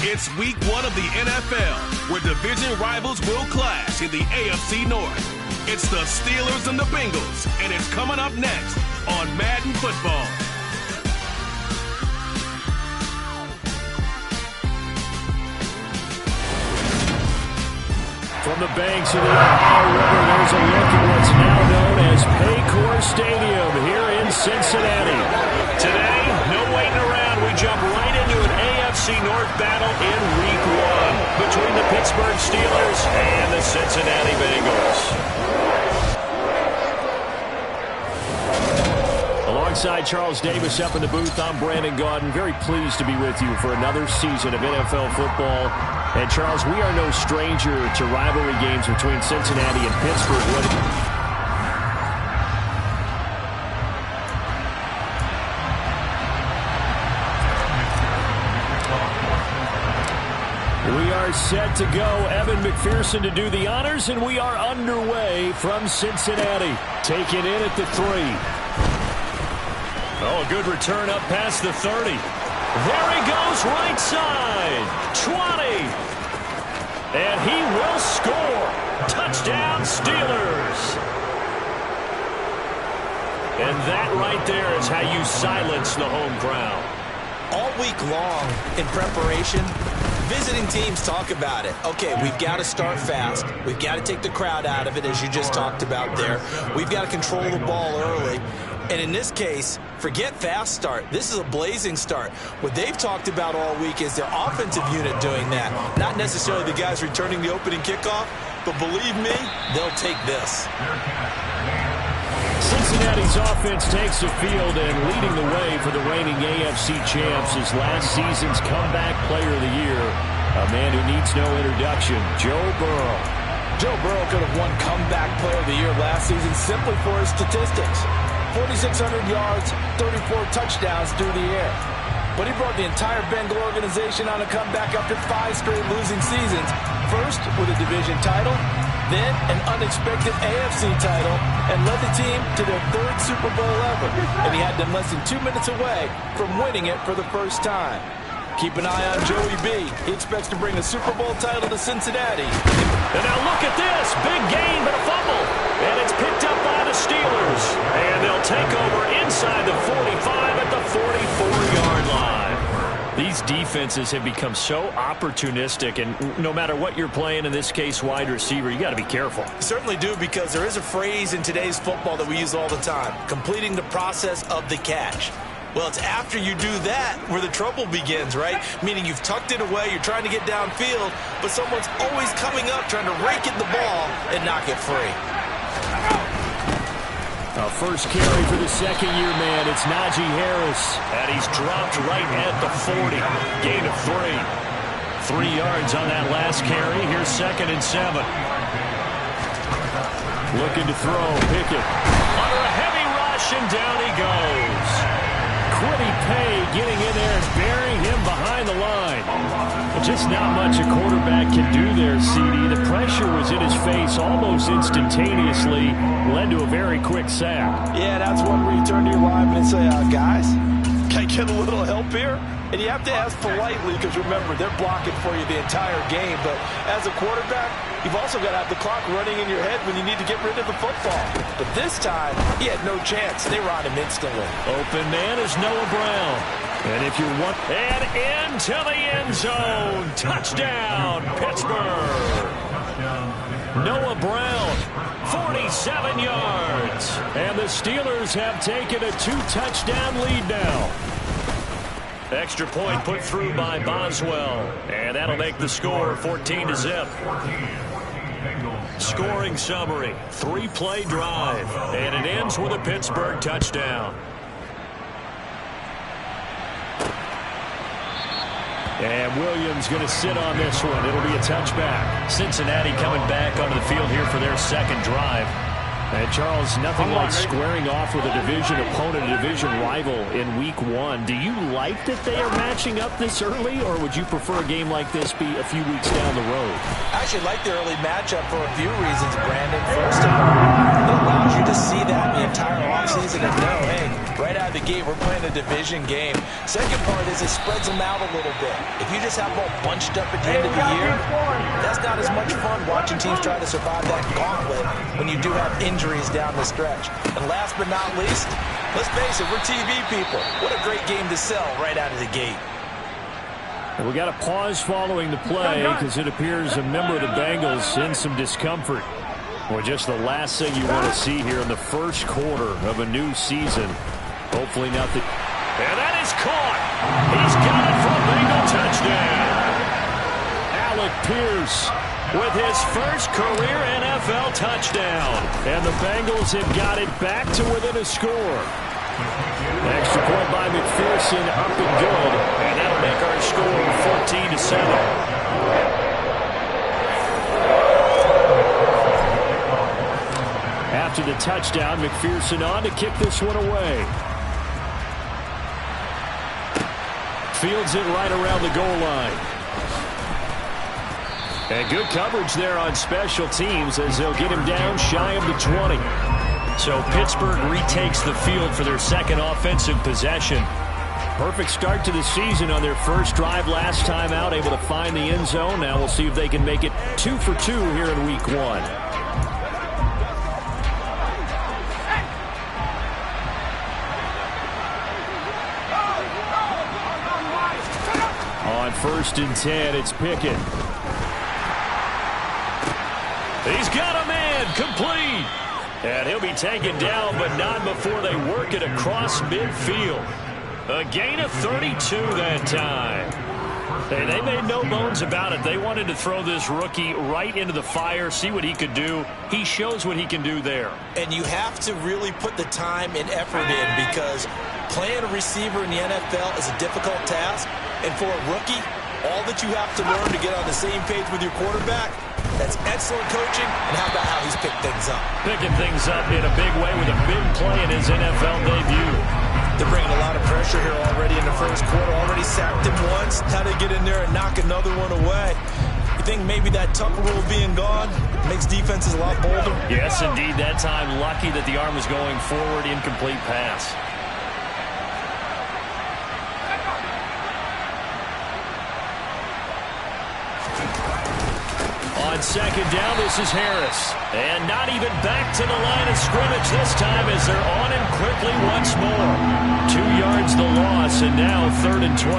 It's week 1 of the NFL, where division rivals will clash in the AFC North. It's the Steelers and the Bengals, and it's coming up next on Madden Football. From the banks of the Ohio River, there's a look at what's now known as Paycor Stadium here in Cincinnati. Today, no waiting around. We jump right into an AFC North battle in Week 1 between the Pittsburgh Steelers and the Cincinnati Bengals. Alongside Charles Davis up in the booth, I'm Brandon Gaudin. Very pleased to be with you for another season of NFL football. And Charles, we are no stranger to rivalry games between Cincinnati and Pittsburgh. We are set to go. Evan McPherson to do the honors, and we are underway from Cincinnati. Taken in at the 3. Oh, a good return up past the 30. There he goes, right side. 20. And he will score. Touchdown, Steelers. And that right there is how you silence the home crowd. All week long in preparation, visiting teams talk about it. Okay, we've got to start fast. We've got to take the crowd out of it, as you just talked about there. We've got to control the ball early. And in this case, forget fast start. This is a blazing start. What they've talked about all week is their offensive unit doing that. Not necessarily the guys returning the opening kickoff, but believe me, they'll take this. Cincinnati's offense takes the field, and leading the way for the reigning AFC champs is last season's comeback player of the year, a man who needs no introduction, Joe Burrow. Joe Burrow could have won comeback player of the year last season simply for his statistics. 4,600 yards, 34 touchdowns through the air. But he brought the entire Bengal organization on a comeback after 5 straight losing seasons. First with a division title, then an unexpected AFC title, and led the team to their 3rd Super Bowl ever. And he had them less than 2 minutes away from winning it for the first time. Keep an eye on Joey B. He expects to bring a Super Bowl title to Cincinnati. And now look at this. Big gain, but a fumble. And it's picked up by the Steelers. And they'll take over inside the 45 at the 44-yard line. These defenses have become so opportunistic, and no matter what you're playing, in this case wide receiver, you got to be careful. You certainly do, because there is a phrase in today's football that we use all the time, completing the process of the catch. Well, it's after you do that where the trouble begins, right? Meaning you've tucked it away, you're trying to get downfield, but someone's always coming up trying to rake at the ball and knock it free. A first carry for the second-year man. It's Najee Harris. And he's dropped right at the 40. Gain of 3. 3 yards on that last carry. Here's 2nd and 7. Looking to throw. Pickett. Under a heavy rush, and down he goes. Quiddy Pay getting in there and burying him behind the line. Just not much a quarterback can do there, CD. The pressure was in his face almost instantaneously, led to a very quick sack. Yeah, that's one where you turn to your lineman and say, guys, can I get a little help here? And you have to ask politely, because remember, they're blocking for you the entire game. But as a quarterback, you've also got to have the clock running in your head when you need to get rid of the football. But this time, he had no chance. They were on him instantly. Open man is Noah Brown. And if you want, and into the end zone. Touchdown, Pittsburgh. Noah Brown, 47 yards. And the Steelers have taken a 2-touchdown lead now. Extra point put through by Boswell. And that'll make the score 14-0. Scoring summary, 3-play drive. And it ends with a Pittsburgh touchdown. And Williams going to sit on this one. It'll be a touchback. Cincinnati coming back onto the field here for their second drive. And Charles, nothing like squaring off with a division opponent, a division rival in week 1. Do you like that they are matching up this early, or would you prefer a game like this be a few weeks down the road? I actually like the early matchup for a few reasons, Brandon. First of all, it allows you to see that the entire offseason and know, hey, right out of the gate, we're playing a division game. Second part is it spreads them out a little bit. If you just have them all bunched up at the end of the year, that's not as much fun watching teams try to survive that gauntlet when you do have injuries down the stretch. And last but not least, let's face it, we're TV people. What a great game to sell right out of the gate. We got a pause following the play because it appears a member of the Bengals in some discomfort. Well, just the last thing you want to see here in the first quarter of a new season. Hopefully nothing. And that is caught. He's got it for a Bengal touchdown. Alec Pierce with his first career NFL touchdown. And the Bengals have got it back to within a score. Extra point by McPherson, up and good. And that'll make our score 14-7. After the touchdown, McPherson on to kick this one away. Fields it right around the goal line. And good coverage there on special teams as they'll get him down shy of the 20. So Pittsburgh retakes the field for their second offensive possession. Perfect start to the season on their first drive last time out, able to find the end zone. Now we'll see if they can make it 2 for 2 here in week 1. On 1st and 10, it's Pickett. He's got a man, complete. And he'll be taken down, but not before they work it across midfield. A gain of 32 that time. Hey, they made no bones about it. They wanted to throw this rookie right into the fire, see what he could do. He shows what he can do there. And you have to really put the time and effort in because playing a receiver in the NFL is a difficult task. And for a rookie, all that you have to learn to get on the same page with your quarterback, that's excellent coaching. And how about how he's picked things up? Picking things up in a big way with a big play in his NFL debut. They're bringing a lot of pressure here already in the first quarter. Already sacked him once. Now they get in there and knock another one away. You think maybe that Tucker rule being gone makes defenses a lot bolder? Yes, indeed. That time, lucky that the arm was going forward. Incomplete pass. On 2nd down, this is Harris. And not even back to the line of scrimmage this time as they're on him quickly once more. 2 yards the loss, and now 3rd and 12.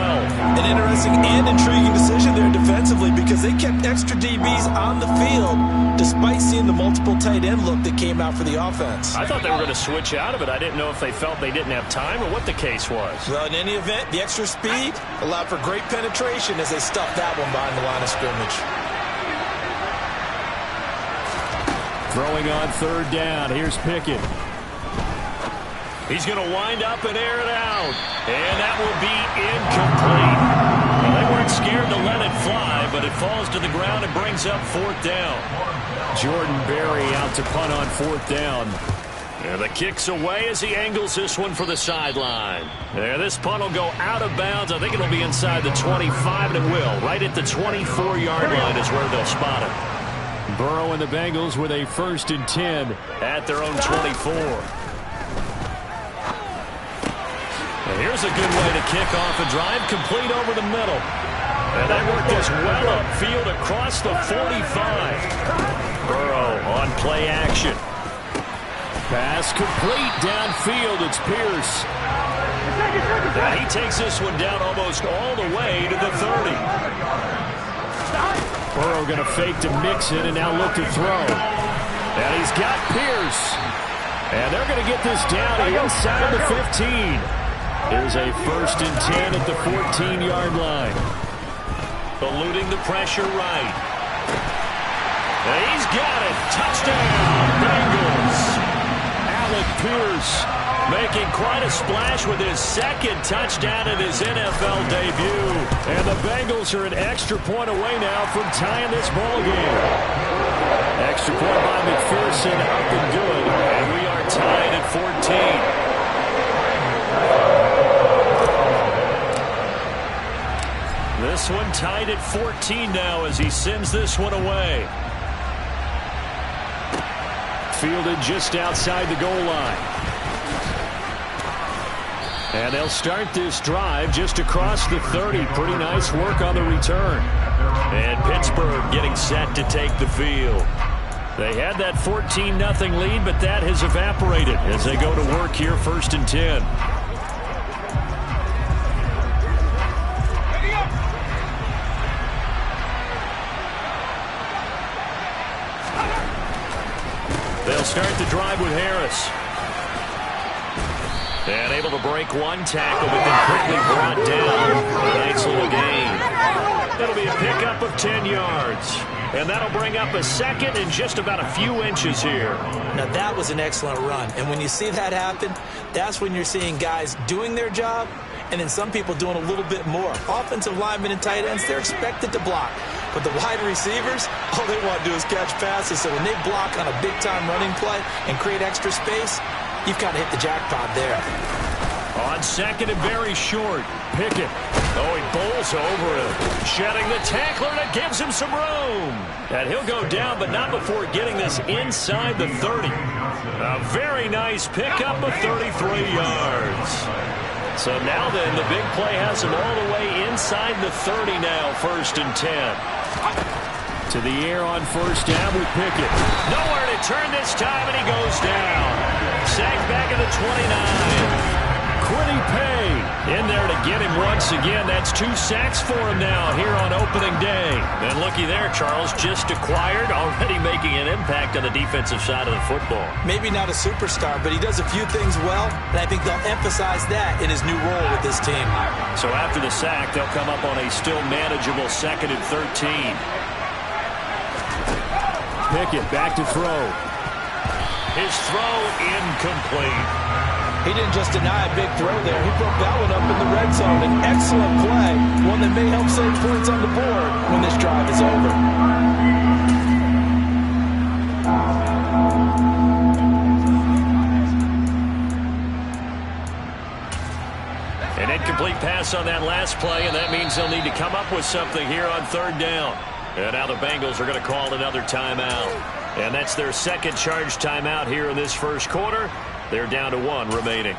An interesting and intriguing decision there defensively because they kept extra DBs on the field despite seeing the multiple tight end look that came out for the offense. I thought they were going to switch out of it. I didn't know if they felt they didn't have time or what the case was. Well, in any event, the extra speed allowed for great penetration as they stuffed that one behind the line of scrimmage. Throwing on 3rd down. Here's Pickett. He's going to wind up and air it out. And that will be incomplete. Well, they weren't scared to let it fly, but it falls to the ground and brings up 4th down. Jordan Berry out to punt on 4th down. And the kick's away as he angles this one for the sideline. There, this punt will go out of bounds. I think it'll be inside the 25, and it will. Right at the 24-yard line is where they'll spot it. Burrow and the Bengals with a 1st and 10 at their own 24. And here's a good way to kick off a drive, complete over the middle. And they work this well upfield across the 45. Burrow on play action. Pass complete downfield. It's Pierce. Now he takes this one down almost all the way to the 30. Burrow going to fake to Mixon and now look to throw. And he's got Pierce. And they're going to get this down inside the 15. There's a 1st and 10 at the 14-yard line. Eluding the pressure right. And he's got it. Touchdown, Bengals. Alec Pierce making quite a splash with his 2nd touchdown in his NFL debut. And the Bengals are an extra point away now from tying this ball game. Extra point by McPherson, up and good. And we are tied at 14. This one tied at 14 now as he sends this one away. Fielded just outside the goal line. And they'll start this drive just across the 30. Pretty nice work on the return. And Pittsburgh getting set to take the field. They had that 14-0 lead, but that has evaporated as they go to work here, 1st and 10. They'll start the drive with Harris. And able to break one tackle, but then quickly brought down. A nice little gain. It'll be a pickup of 10 yards. And that'll bring up a second and just about a few inches here. Now, that was an excellent run. And when you see that happen, that's when you're seeing guys doing their job and then some people doing a little bit more. Offensive linemen and tight ends, they're expected to block. But the wide receivers, all they want to do is catch passes. So when they block on a big-time running play and create extra space, you've got to hit the jackpot there. On second and very short, Pickett. Oh, he bowls over him. Shedding the tackler, and it gives him some room. And he'll go down, but not before getting this inside the 30. A very nice pickup of 33 yards. So now then, the big play has him all the way inside the 30 now, 1st and 10. To the air on 1st down with Pickett. Nowhere to turn this time, and he goes down. Sacked back at the 29. Quiddy Pay in there to get him once again. That's 2 sacks for him now here on opening day. And looky there, Charles, just acquired, already making an impact on the defensive side of the football. Maybe not a superstar, but he does a few things well, and I think they'll emphasize that in his new role with this team. So after the sack, they'll come up on a still manageable 2nd and 13. Pickett back to throw. His throw incomplete. He didn't just deny a big throw there. He broke that one up in the red zone. An excellent play, one that may help save points on the board when this drive is over. An incomplete pass on that last play, and that means they'll need to come up with something here on 3rd down. And now the Bengals are going to call another timeout. And that's their second charge timeout here in this 1st quarter. They're down to 1 remaining.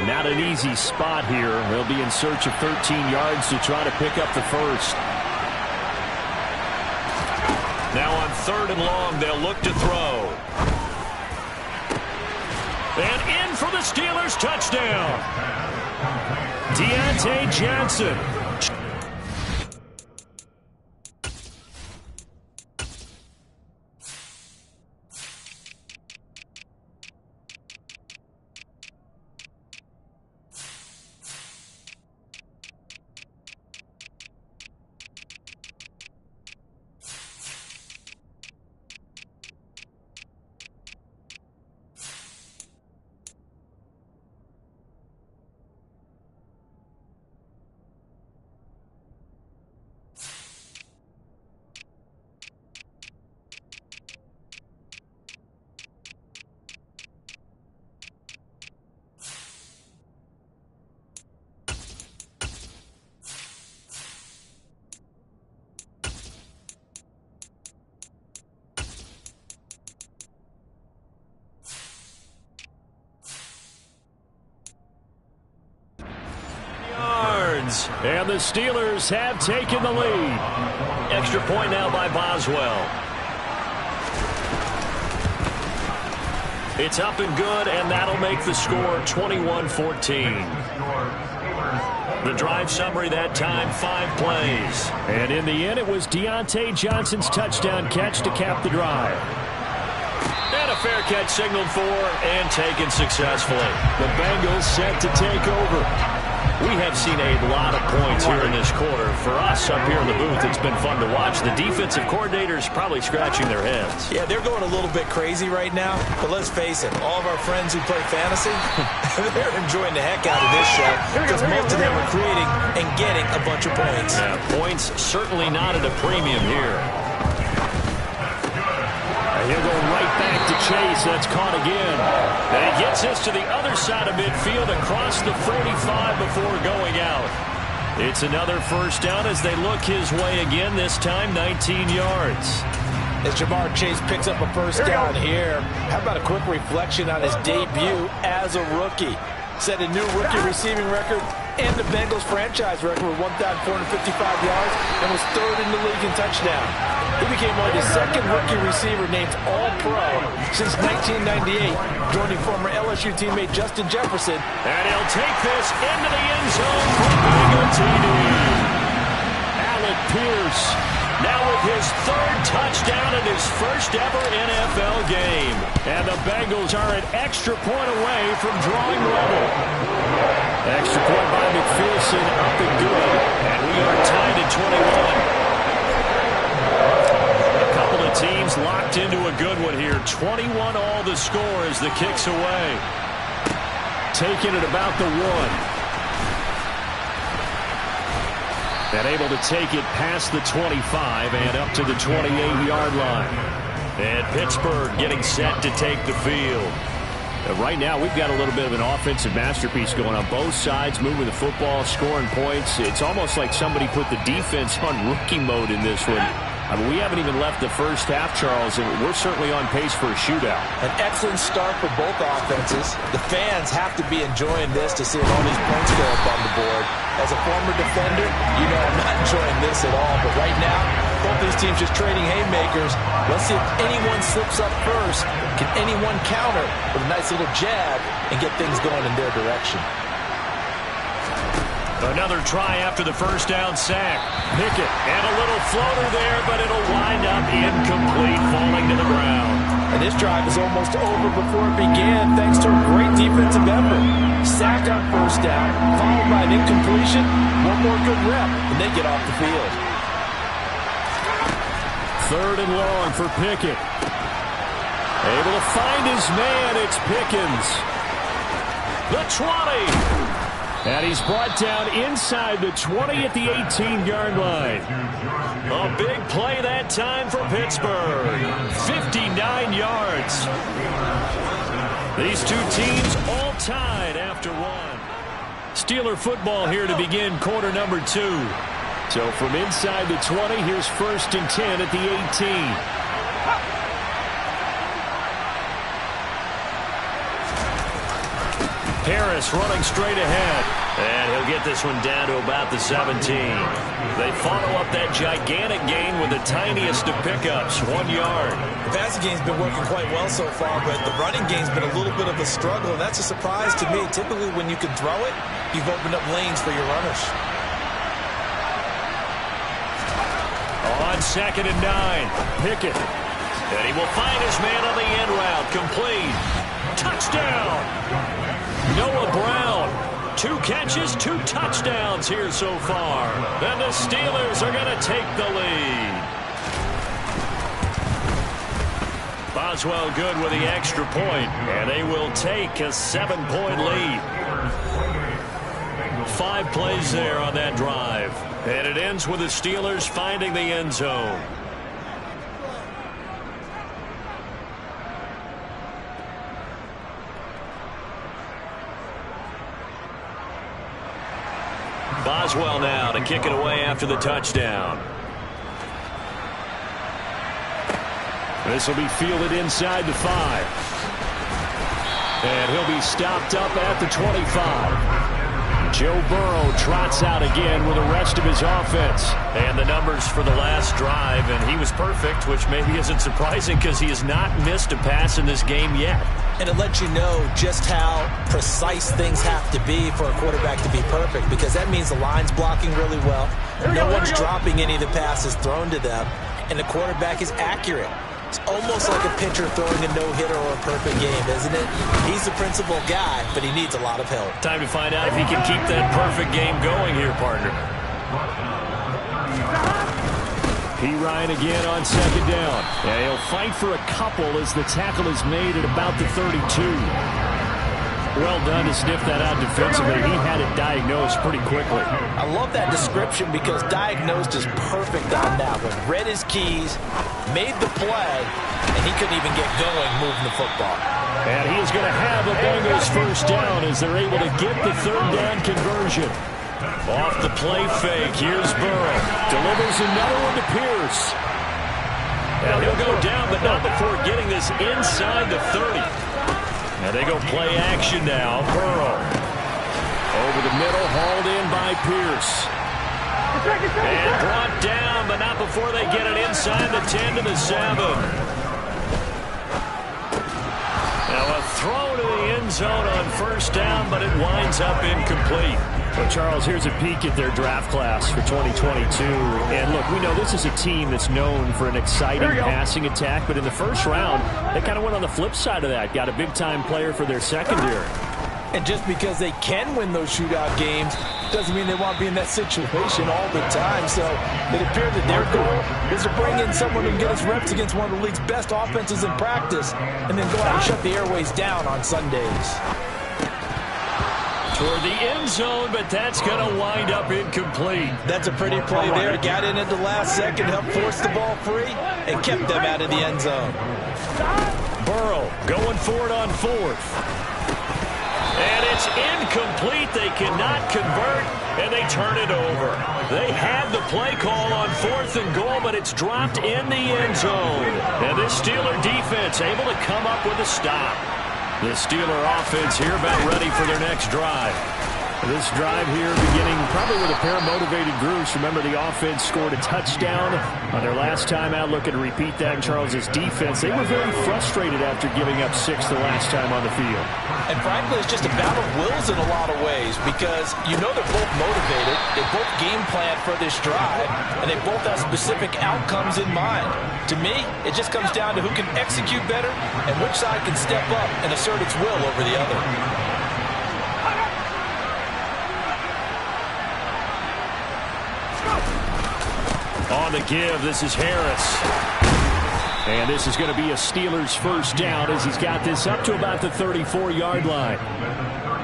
Not an easy spot here. They'll be in search of 13 yards to try to pick up the 1st. Now on 3rd and long, they'll look to throw. And in for the Steelers touchdown. Diontae Johnson. And the Steelers have taken the lead. Extra point now by Boswell. It's up and good, and that'll make the score 21-14. The drive summary that time, 5 plays. And in the end, it was Diontae Johnson's touchdown catch to cap the drive. And a fair catch signaled for and taken successfully. The Bengals set to take over. We have seen a lot of points here in this quarter. For us up here in the booth, it's been fun to watch. The defensive coordinators probably scratching their heads. Yeah, they're going a little bit crazy right now. But let's face it, all of our friends who play fantasy, they're enjoying the heck out of this show because most of them are creating and getting a bunch of points. Yeah, points certainly not at a premium here. He'll go right back to Chase. That's caught again. And he gets this to the other side of midfield across the 45 before going out. It's another first down as they look his way again, this time 19 yards. As Ja'Marr Chase picks up a first down here, how about a quick reflection on his debut as a rookie? Set a new rookie receiving record and the Bengals franchise record with 1,455 yards and was third in the league in touchdown. He became only the second rookie receiver named All-Pro since 1998, joining former LSU teammate Justin Jefferson. And he'll take this into the end zone for Bengal TD. Alec Pierce now with his third touchdown in his first ever NFL game. And the Bengals are an extra point away from drawing level. Extra point by McPherson, up and good. And we are tied at 21. A couple of teams locked into a good one here. 21 all the score as the kick's away. Taking it about the 1. And able to take it past the 25 and up to the 28-yard line. And Pittsburgh getting set to take the field. Right now, we've got a little bit of an offensive masterpiece going on both sides, moving the football, scoring points. It's almost like somebody put the defense on rookie mode in this one. I mean, we haven't even left the first half, Charles, and we're certainly on pace for a shootout. An excellent start for both offenses. The fans have to be enjoying this to see all these points go up on the board. As a former defender, you know I'm not enjoying this at all. But right now, both these teams just trading haymakers. Let's see if anyone slips up first. Can anyone counter with a nice little jab and get things going in their direction? Another try after the first down sack. Pickett, and a little floater there, but it'll wind up incomplete, falling to the ground. And this drive is almost over before it began, thanks to a great defensive effort. Sack on first down, followed by an incompletion. One more good rep, and they get off the field. Third and long for Pickett. Able to find his man, it's Pickens. The 20. And he's brought down inside the 20 at the 18-yard line. A big play that time for Pittsburgh. 59 yards. These two teams all tied after one. Steeler football here to begin quarter number 2. So from inside the 20, here's 1st and 10 at the 18. Harris running straight ahead. And he'll get this one down to about the 17. They follow up that gigantic gain with the tiniest of pickups, 1 yard. The passing game's been working quite well so far, but the running game's been a little bit of a struggle, and that's a surprise to me. Typically, when you can throw it, you've opened up lanes for your runners. On 2nd and 9, Pickett. And he will find his man on the end route, complete. Touchdown! Noah Brown, 2 catches, 2 touchdowns here so far. And the Steelers are going to take the lead. Boswell good with the extra point, and they will take a 7-point lead. 5 plays there on that drive. And it ends with the Steelers finding the end zone. Boswell now to kick it away after the touchdown. This will be fielded inside the 5. And he'll be stopped up at the 25. Joe Burrow trots out again with the rest of his offense. And the numbers for the last drive, and he was perfect, which maybe isn't surprising because he has not missed a pass in this game yet. And it lets you know just how precise things have to be for a quarterback to be perfect, because that means the line's blocking really well. No one's dropping any of the passes thrown to them, and the quarterback is accurate. It's almost like a pitcher throwing a no-hitter or a perfect game, isn't it? He's the principal guy, but he needs a lot of help. Time to find out if he can keep that perfect game going here, partner. P. Ryan again on second down. Yeah, he'll fight for a couple as the tackle is made at about the 32. Well done to sniff that out defensively. He had it diagnosed pretty quickly. I love that description because diagnosed is perfect on that one. Read his keys, made the play, and he couldn't even get going moving the football. And he is going to have a Bengals first down as they're able to get the third down conversion. Off the play fake, here's Burrow. Delivers another one to Pierce. And he'll go down, but not before getting this inside the 30. And they go play action now. Burrow. Over the middle, hauled in by Pierce. And brought down, but not before they get it inside the 10 to the 7. Now a throw to the end zone on first down, but it winds up incomplete. Well, Charles, here's a peek at their draft class for 2022. And look, we know this is a team that's known for an exciting passing attack, but in the first round, they kind of went on the flip side of that. Got a big-time player for their secondary. And just because they can win those shootout games doesn't mean they want to be in that situation all the time. So it appears that their goal is to bring in someone who can get us reps against one of the league's best offenses in practice and then go out and shut the airways down on Sundays. Toward the end zone, but that's going to wind up incomplete. That's a pretty play there. Got in at the last second, helped force the ball free, and kept them out of the end zone. Burrow going for it on fourth. And it's incomplete. They cannot convert, and they turn it over. They had the play call on fourth and goal, but it's dropped in the end zone. And this Steeler defense able to come up with a stop. The Steeler offense here about ready for their next drive. This drive here beginning probably with a pair of motivated groups. Remember, the offense scored a touchdown on their last time out. Looking to repeat that in Charles's defense. They were very frustrated after giving up 6 the last time on the field. And frankly, it's just a battle of wills in a lot of ways because you know they're both motivated. They both game plan for this drive, and they both have specific outcomes in mind. To me, it just comes down to who can execute better and which side can step up and assert its will over the other. On the give, this is Harris. And this is going to be a Steelers first down as he's got this up to about the 34-yard line.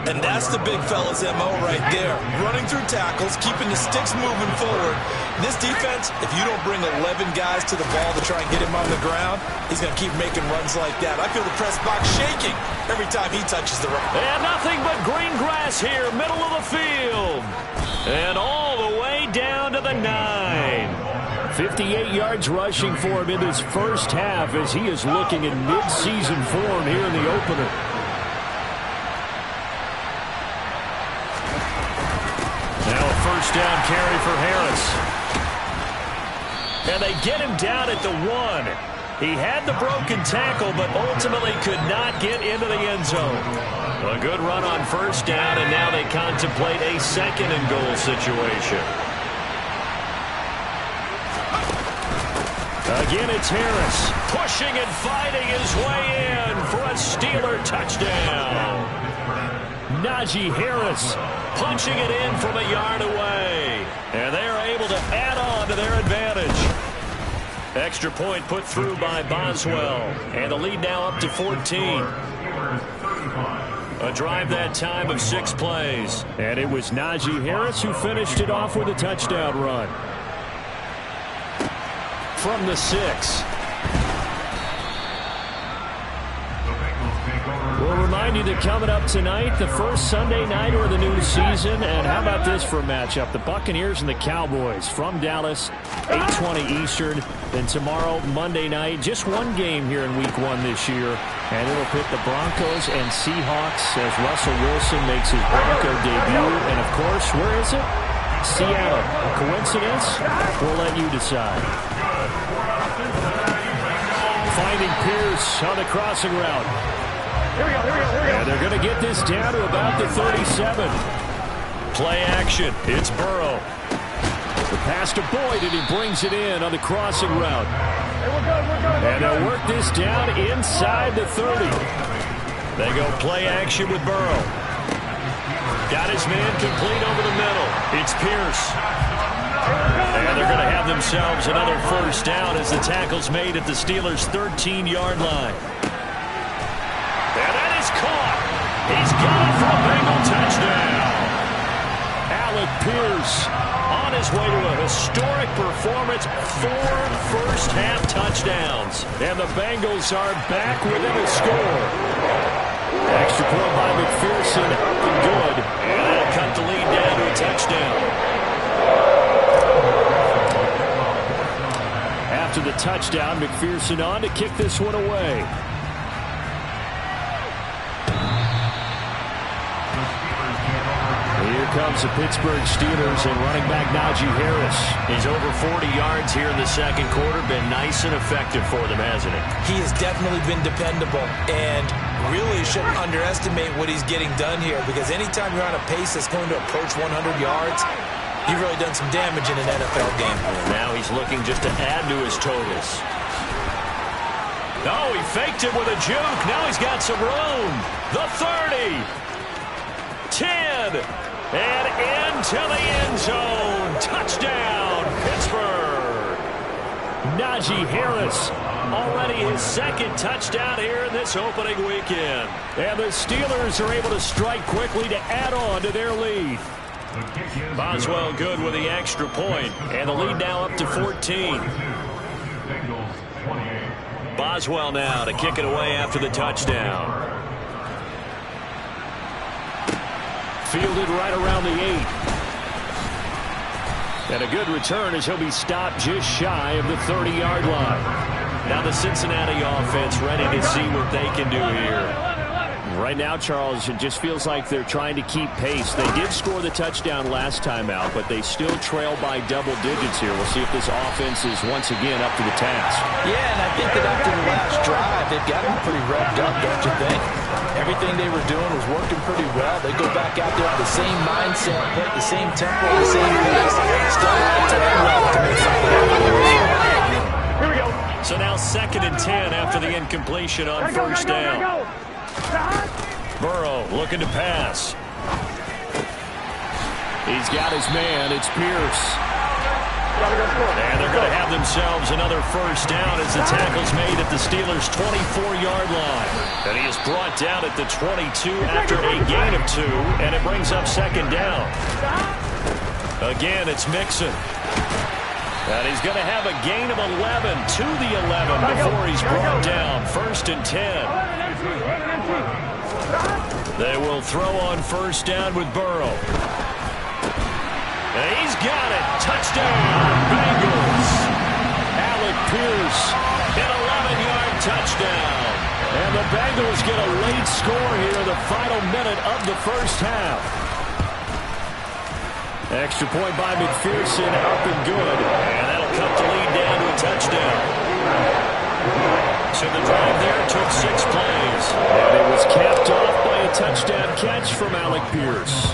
And that's the big fella's MO right there. Running through tackles, keeping the sticks moving forward. This defense, if you don't bring 11 guys to the ball to try and get him on the ground, he's going to keep making runs like that. I feel the press box shaking every time he touches the rock. And nothing but green grass here, middle of the field. And all the way down to the 9. 58 yards rushing for him in this first half as he is looking in mid-season form here in the opener. Now a first down carry for Harris. And they get him down at the 1. He had the broken tackle, but ultimately could not get into the end zone. A good run on first down, and now they contemplate a second and goal situation. Again, it's Harris pushing and fighting his way in for a Steeler touchdown. Najee Harris punching it in from a yard away. And they're able to add on to their advantage. Extra point put through by Boswell. And the lead now up to 14. A drive that time of 6 plays. And it was Najee Harris who finished it off with a touchdown run. From the 6. We'll remind you that coming up tonight, the first Sunday night of the new season. And how about this for a matchup? The Buccaneers and the Cowboys from Dallas, 8:20 Eastern. Then tomorrow, Monday night, just one game here in Week 1 this year. And it'll pit the Broncos and Seahawks as Russell Wilson makes his Bronco debut. And, of course, where is it? Seattle. A coincidence? We'll let you decide. Finding Pierce on the crossing route. Here we go. And they're going to get this down to about the 37. Play action. It's Burrow. The pass to Boyd, and he brings it in on the crossing route. And they'll work this down inside the 30. They go play action with Burrow. Got his man complete over the middle. It's Pierce. And they're going to have themselves another first down as the tackle's made at the Steelers' 13-yard line. And that is caught. He's got it for a Bengal touchdown. Alec Pierce on his way to a historic performance, 4 first-half touchdowns. And the Bengals are back within a score. Extra point by McPherson, good. And that'll cut the lead down to a touchdown. After the touchdown, McPherson on to kick this one away. Here comes the Pittsburgh Steelers and running back Najee Harris. He's over 40 yards here in the second quarter. Been nice and effective for them, hasn't he? He has definitely been dependable, and really shouldn't underestimate what he's getting done here, because anytime you're on a pace that's going to approach 100 yards, you've really done some damage in an NFL game. Now he's looking just to add to his totals. Oh, he faked it with a juke. Now he's got some room. The 30. 10. And into the end zone. Touchdown, Pittsburgh. Najee Harris, already his second touchdown here in this opening weekend. And the Steelers are able to strike quickly to add on to their lead. Boswell good with the extra point, and the lead now up to 14. Boswell now to kick it away after the touchdown. Fielded right around the 8. And a good return as he'll be stopped just shy of the 30-yard line. Now the Cincinnati offense ready to see what they can do here. Right now, Charles, it just feels like they're trying to keep pace. They did score the touchdown last time out, but they still trail by double digits here. We'll see if this offense is once again up to the task. Yeah, and I think that after the last drive, they've got them pretty revved up, don't you think? Everything they were doing was working pretty well. They go back out there with the same mindset, play the same tempo, the same pace. Still not taking well to make something happen. Here we go. So now 2nd and 10 after the incompletion on first down. Burrow looking to pass. He's got his man. It's Pierce. And they're going to have themselves another first down as the tackle's made at the Steelers' 24-yard line. And he is brought down at the 22 after a gain of 2, and it brings up 2nd down. Again, it's Mixon. And he's going to have a gain of 11 to the 11 before he's brought down. 1st and 10. They will throw on first down with Burrow. And he's got it. Touchdown, Bengals. Alec Pierce, an 11-yard touchdown. And the Bengals get a late score here in the final minute of the first half. Extra point by McPherson, up and good. And that'll cut the lead down to a touchdown. So the drive there took 6 plays. And it was capped off by a touchdown catch from Alec Pierce.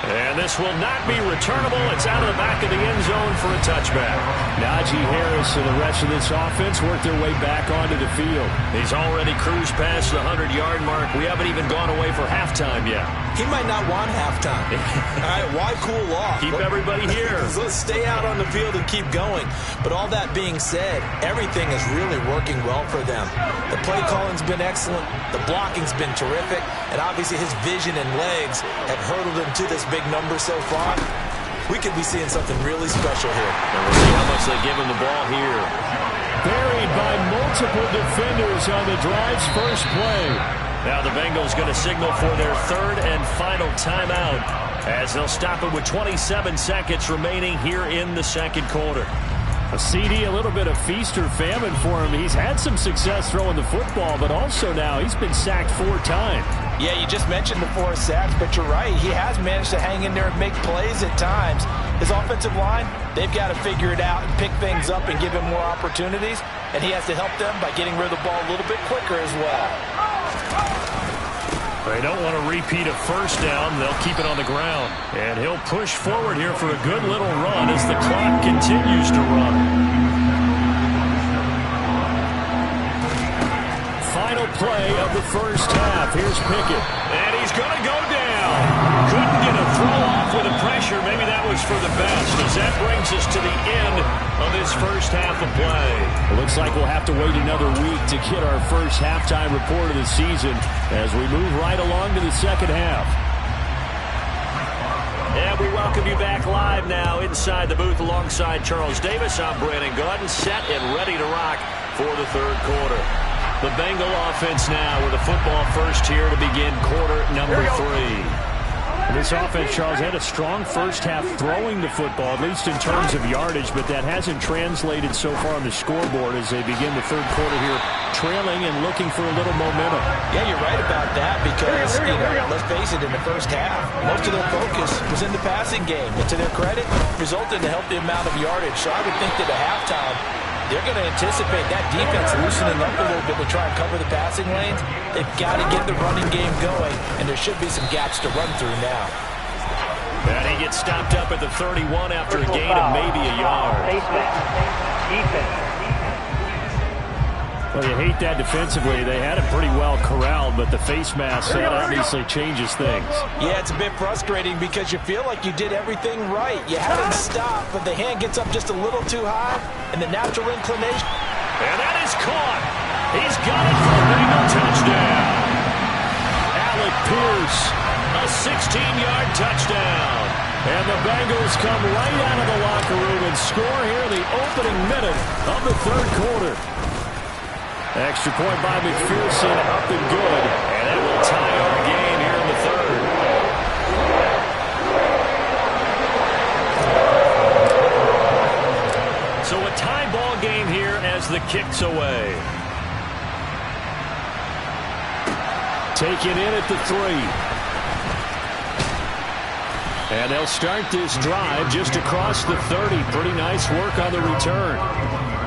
And this will not be returnable. It's out of the back of the end zone for a touchback. Najee Harris and the rest of this offense work their way back onto the field. He's already cruised past the 100-yard mark. We haven't even gone away for halftime yet. He might not want halftime. All right, why cool off? Keep everybody here. Let's stay out on the field and keep going. But all that being said, everything is really working well for them. The play calling's been excellent. The blocking's been terrific. And obviously his vision and legs have hurdled him to this big number so far. We could be seeing something really special here. And we'll see how much they give him the ball here. Buried by multiple defenders on the drive's first play. Now the Bengals going to signal for their 3rd and final timeout as they'll stop it with 27 seconds remaining here in the second quarter. A CD, a little bit of feast or famine for him. He's had some success throwing the football, but also now he's been sacked 4 times. Yeah, you just mentioned the 4 sacks, but you're right. He has managed to hang in there and make plays at times. His offensive line, they've got to figure it out and pick things up and give him more opportunities, and he has to help them by getting rid of the ball a little bit quicker as well. They don't want to repeat a first down. They'll keep it on the ground. And he'll push forward here for a good little run as the clock continues to run. Final play of the first half. Here's Pickett. And he's going to go down. Couldn't get a throw off with the pressure. Maybe that was for the best, as that brings us to the end of this first half of play. It looks like we'll have to wait another week to get our first halftime report of the season as we move right along to the second half. And we welcome you back live now inside the booth alongside Charles Davis. I'm Brandon Gaudin, set and ready to rock for the third quarter. The Bengal offense now with a football first here to begin quarter number 3. This offense, Charles, had a strong first half throwing the football, at least in terms of yardage, but that hasn't translated so far on the scoreboard as they begin the third quarter here, trailing and looking for a little momentum. Yeah, you're right about that because, let's face it, in the first half, most of their focus was in the passing game. And to their credit, resulted in a healthy amount of yardage. So I would think that at halftime, they're going to anticipate that defense loosening up a little bit to try and cover the passing lanes. They've got to get the running game going, and there should be some gaps to run through now. And he gets stopped up at the 31 after a gain of maybe a yard. Well, you hate that defensively. They had it pretty well corralled, but the face mask, that obviously changes things. Yeah, it's a bit frustrating because you feel like you did everything right. You had him stop, but the hand gets up just a little too high, and the natural inclination. And that is caught. He's got it for a Bengal touchdown. Alec Pierce, a 16-yard touchdown. And the Bengals come right out of the locker room and score here in the opening minute of the third quarter. Extra point by McPherson, up and good. And that will tie our game here in the third. So a tie ball game here as the kick's away. Taken in at the 3. And they'll start this drive just across the 30. Pretty nice work on the return.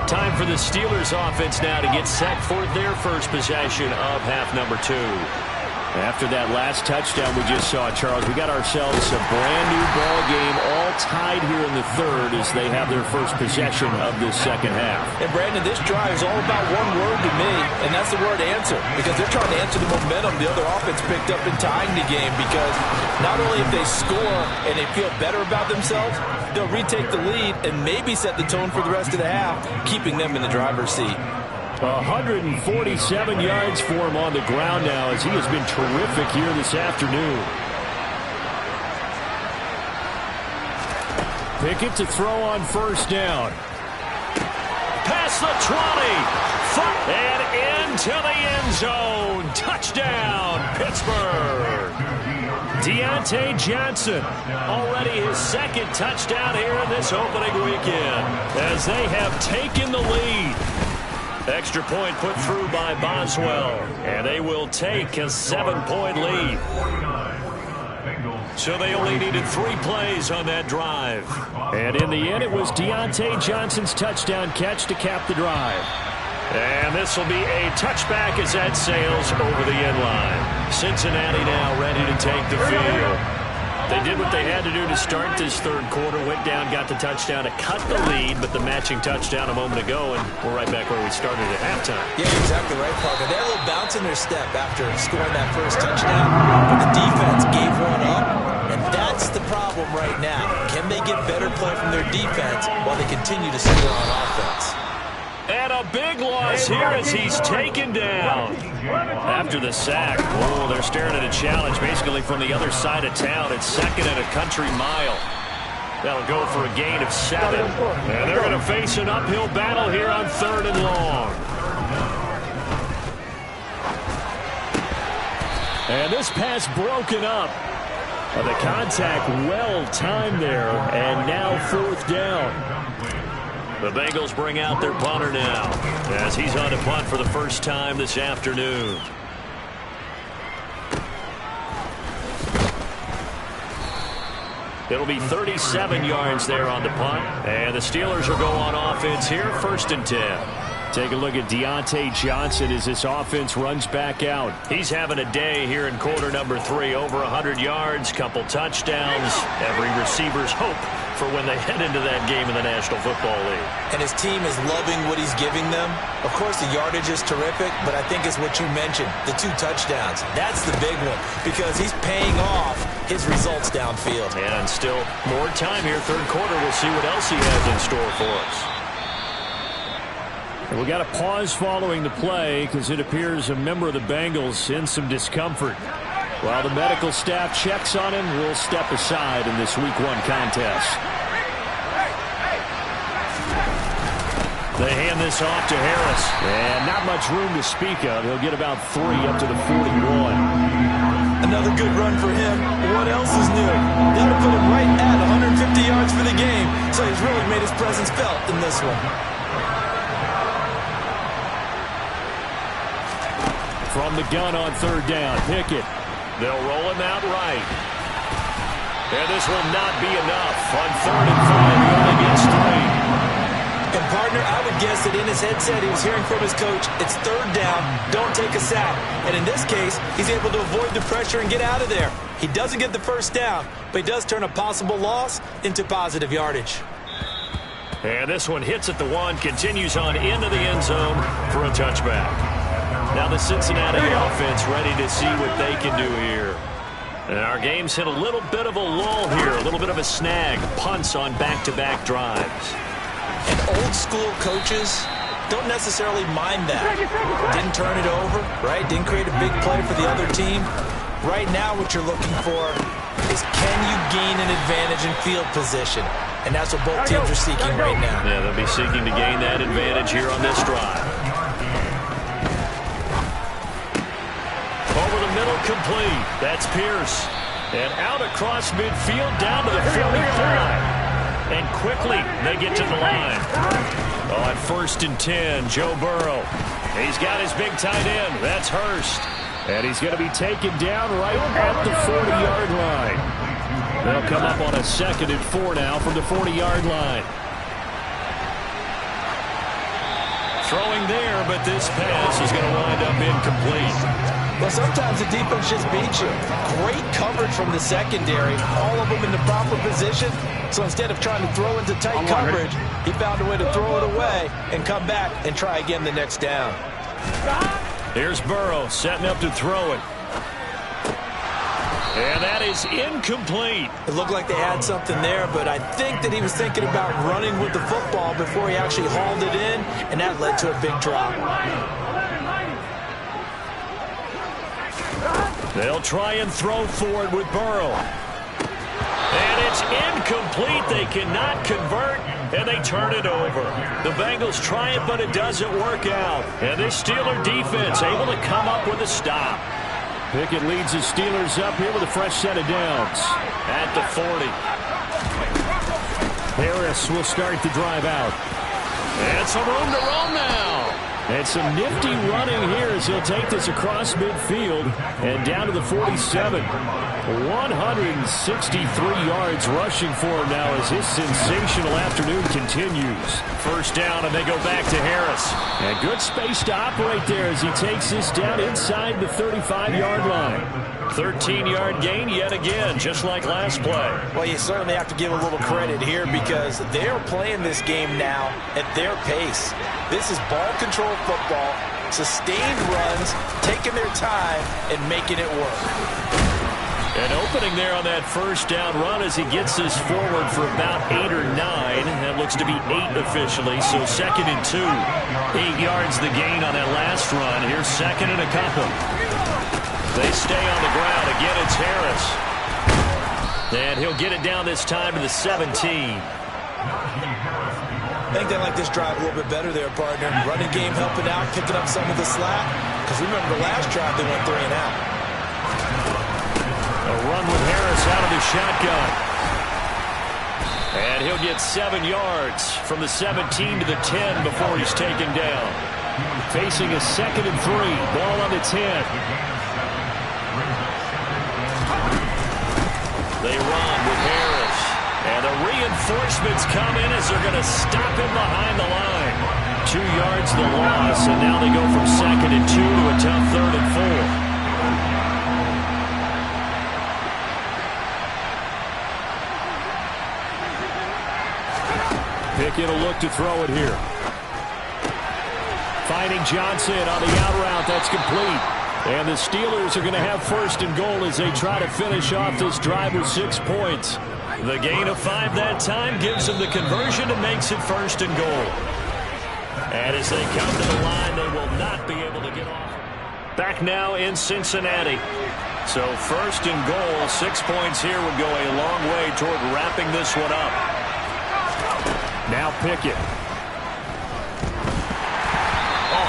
Time for the Steelers offense now to get set for their first possession of half number 2. After that last touchdown we just saw, Charles, we got ourselves a brand new ball game all tied here in the third as they have their first possession of this second half. And Brandon, this drive is all about one word to me, and that's the word answer, because they're trying to answer the momentum the other offense picked up in tying the game, because not only if they score and they feel better about themselves, they'll retake the lead and maybe set the tone for the rest of the half, keeping them in the driver's seat. 147 yards for him on the ground now as he has been terrific here this afternoon. Pickett to throw on first down. Past the 20. And into the end zone. Touchdown, Pittsburgh. Deontay Johnson, already his second touchdown here in this opening weekend as they have taken the lead. Extra point put through by Boswell, and they will take a 7-point lead. So they only needed 3 plays on that drive. And in the end, it was Deontay Johnson's touchdown catch to cap the drive. And this will be a touchback as that sails over the end line. Cincinnati now ready to take the field. They did what they had to do to start this third quarter, went down, got the touchdown to cut the lead, but the matching touchdown a moment ago, and we're right back where we started at halftime. Yeah, exactly right, Parker. They had a little bounce in their step after scoring that first touchdown, but the defense gave one up, and that's the problem right now. Can they get better play from their defense while they continue to score on offense? And a big loss here as he's taken down. After the sack, oh, they're staring at a challenge basically from the other side of town. It's second and a country mile. That'll go for a gain of 7. And they're going to face an uphill battle here on 3rd and long. And this pass broken up. The contact well timed there, and now 4th down. The Bengals bring out their punter now as he's on to punt for the first time this afternoon. It'll be 37 yards there on the punt. And the Steelers will go on offense here, 1st and 10. Take a look at Deontay Johnson as this offense runs back out. He's having a day here in quarter number 3. Over 100 yards, couple touchdowns. Every receiver's hope for when they head into that game in the National Football League. And his team is loving what he's giving them. Of course, the yardage is terrific, but I think it's what you mentioned, the 2 touchdowns. That's the big one because he's paying off his results downfield. And still more time here, third quarter. We'll see what else he has in store for us. We got a pause following the play because it appears a member of the Bengals in some discomfort. While the medical staff checks on him, we'll step aside in this Week 1 contest. They hand this off to Harris. And not much room to speak of. He'll get about 3 up to the 41. Another good run for him. What else is new? That'll put him right at 150 yards for the game. So he's really made his presence felt in this one. From the gun on third down, Pickett. They'll roll him out right. And this will not be enough. On 3rd and 5, he only gets 3. And, partner, I would guess that in his headset he was hearing from his coach, it's 3rd down, don't take a sack. And in this case, he's able to avoid the pressure and get out of there. He doesn't get the 1st down, but he does turn a possible loss into positive yardage. And this one hits at the 1, continues on into the end zone for a touchback. Now the Cincinnati offense ready to see what they can do here. And our game's hit a little bit of a lull here, a little bit of a snag, punts on back-to-back drives. And old-school coaches don't necessarily mind that. Didn't turn it over, right? Didn't create a big play for the other team. Right now what you're looking for is can you gain an advantage in field position? And that's what both teams are seeking right now. Yeah, they'll be seeking to gain that advantage here on this drive. Over the middle, complete. That's Pierce. And out across midfield, down to the 45. And quickly, they get to the line. On 1st and 10, Joe Burrow. He's got his big tight end. That's Hurst. And he's going to be taken down right at the 40-yard line. They'll come up on a 2nd and 4 now from the 40-yard line. Throwing there, but this pass is going to wind up incomplete. Well, sometimes the defense just beats you. Great coverage from the secondary. All of them in the proper position. So instead of trying to throw into tight coverage, he found a way to throw it away and come back and try again the next down. Here's Burrow setting up to throw it. And that is incomplete. It looked like they had something there, but I think that he was thinking about running with the football before he actually hauled it in, and that led to a big drop. They'll try and throw for it with Burrow. And it's incomplete. They cannot convert, and they turn it over. The Bengals try it, but it doesn't work out. And this Steeler defense able to come up with a stop. Pickett leads the Steelers up here with a fresh set of downs. At the 40. Harris will start the drive out. And some room to roam now. And some nifty running here as he'll take this across midfield and down to the 47. 163 yards rushing for him now as his sensational afternoon continues. 1st down, and they go back to Harris. And good space to operate there as he takes this down inside the 35-yard line. 13-yard gain yet again, just like last play. Well, you certainly have to give a little credit here because they're playing this game now at their pace. This is ball control football, sustained runs, taking their time, and making it work. An opening there on that 1st down run as he gets this forward for about 8 or 9. That looks to be 8 officially, so 2nd and 2. 8 yards the gain on that last run. Here's 2nd and a couple. They stay on the ground. Again, it's Harris. And he'll get it down this time to the 17. I think they like this drive a little bit better there, partner. Running game helping out, picking up some of the slack. Because remember, the last drive they went 3 and out. A run with Harris out of the shotgun. And he'll get 7 yards from the 17 to the 10 before he's taken down. Facing a 2nd and 3. Ball on the 10. They run with Harris. And the reinforcements come in as they're going to stop him behind the line. 2 yards the loss, and now they go from 2nd and 2 to a tough 3rd and 4. Pickett will look to throw it here. Finding Johnson on the out route. That's complete. And the Steelers are going to have 1st and goal as they try to finish off this drive with 6 points. The gain of 5 that time gives them the conversion and makes it 1st and goal. And as they come to the line, they will not be able to get off. Back now in Cincinnati. So 1st and goal, 6 points here would go a long way toward wrapping this one up. Now Pickett.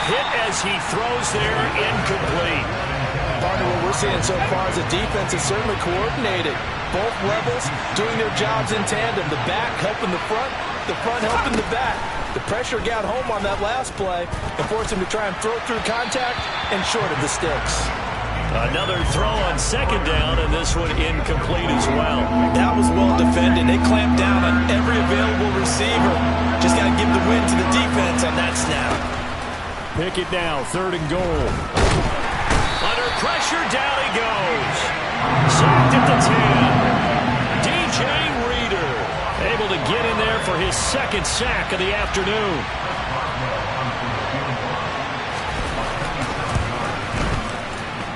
Hit as he throws there, incomplete. Partner, what we're seeing so far is the defense is certainly coordinated. Both levels doing their jobs in tandem. The back helping the front helping the back. The pressure got home on that last play and forced him to try and throw through contact and short of the sticks. Another throw on 2nd down, and this one incomplete as well. That was well defended. They clamped down on every available receiver. Just got to give the win to the defense on that snap. Pickett now, 3rd and goal. Under pressure, down he goes. Sacked at the 10. DJ Reader able to get in there for his 2nd sack of the afternoon.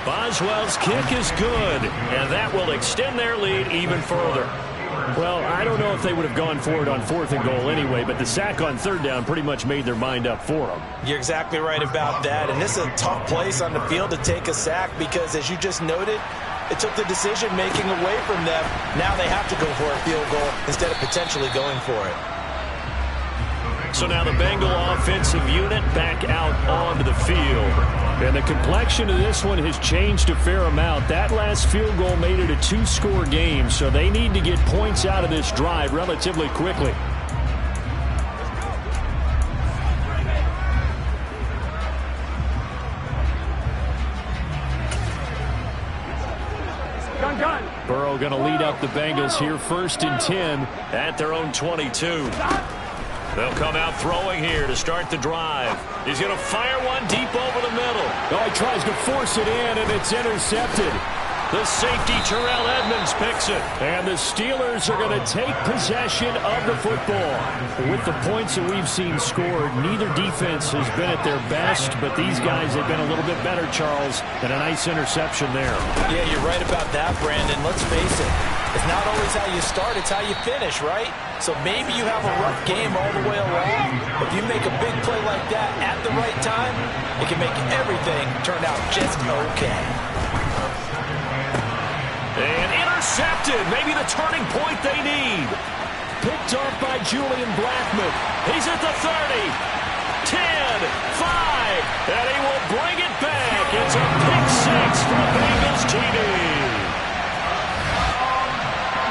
Boswell's kick is good, and that will extend their lead even further. Well, I don't know if they would have gone for it on 4th and goal anyway, but the sack on 3rd down pretty much made their mind up for them. You're exactly right about that, and this is a tough place on the field to take a sack because, as you just noted, it took the decision-making away from them. Now they have to go for a field goal instead of potentially going for it. So now the Bengal offensive unit back out onto the field. And the complexion of this one has changed a fair amount. That last field goal made it a 2-score game, so they need to get points out of this drive relatively quickly. Burrow going to lead up the Bengals here, 1st and 10 at their own 22. They'll come out throwing here to start the drive. He's going to fire one deep over the middle. Oh, he tries to force it in, and it's intercepted. The safety, Terrell Edmunds, picks it. And the Steelers are going to take possession of the football. With the points that we've seen scored, neither defense has been at their best, but these guys have been a little bit better, Charles, and a nice interception there. Yeah, you're right about that, Brandon. Let's face it. It's not always how you start, it's how you finish, right? So maybe you have a rough game all the way along. If you make a big play like that at the right time, it can make everything turn out just okay. And intercepted. Maybe the turning point they need. Picked off by Julian Blackmon. He's at the 30. 10, 5, and he will bring it back. It's a pick 6 for the Bengals TD.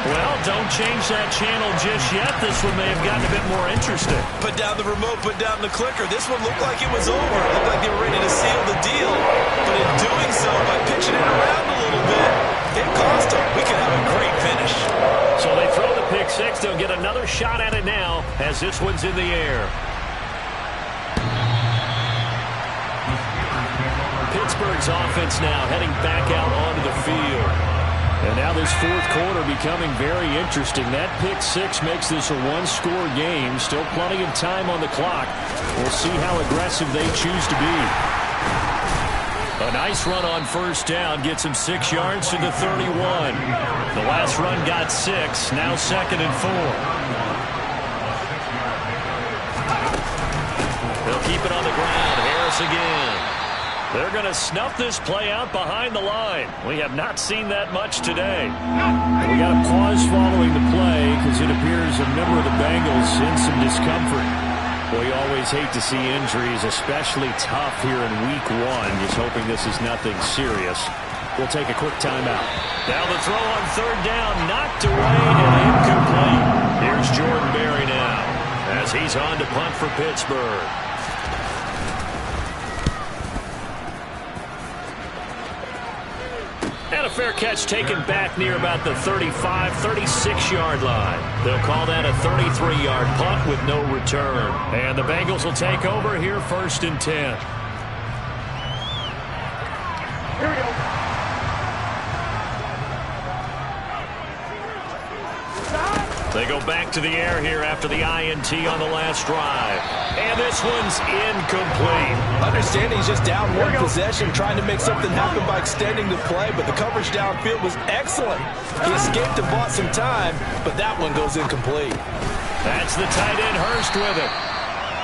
Well, don't change that channel just yet. This one may have gotten a bit more interesting. Put down the remote, put down the clicker. This one looked like it was over. It looked like they were ready to seal the deal. But in doing so, by pitching it around a little bit, it cost them. We could have a great finish. So they throw the pick 6. They'll get another shot at it now as this one's in the air. Pittsburgh's offense now heading back out onto the field. And now this 4th quarter becoming very interesting. That pick 6 makes this a 1-score game. Still plenty of time on the clock. We'll see how aggressive they choose to be. A nice run on 1st down gets him 6 yards to the 31. The last run got 6. Now 2nd and 4. They'll keep it on the ground. Harris again. They're going to snuff this play out behind the line. We have not seen that much today. We got a pause following the play because it appears a member of the Bengals in some discomfort. We always hate to see injuries, especially tough here in week 1. Just hoping this is nothing serious. We'll take a quick timeout. Now the throw on 3rd down, knocked away and incomplete. Here's Jordan Berry now as he's on to punt for Pittsburgh. And a fair catch taken back near about the 35, 36-yard line. They'll call that a 33-yard punt with no return. And the Bengals will take over here 1st and 10. Here we go. They go back to the air here after the INT on the last drive. And this one's incomplete. Understanding he's just down one possession, trying to make something happen by extending the play, but the coverage downfield was excellent. He escaped and bought some time, but that one goes incomplete. That's the tight end Hurst with it.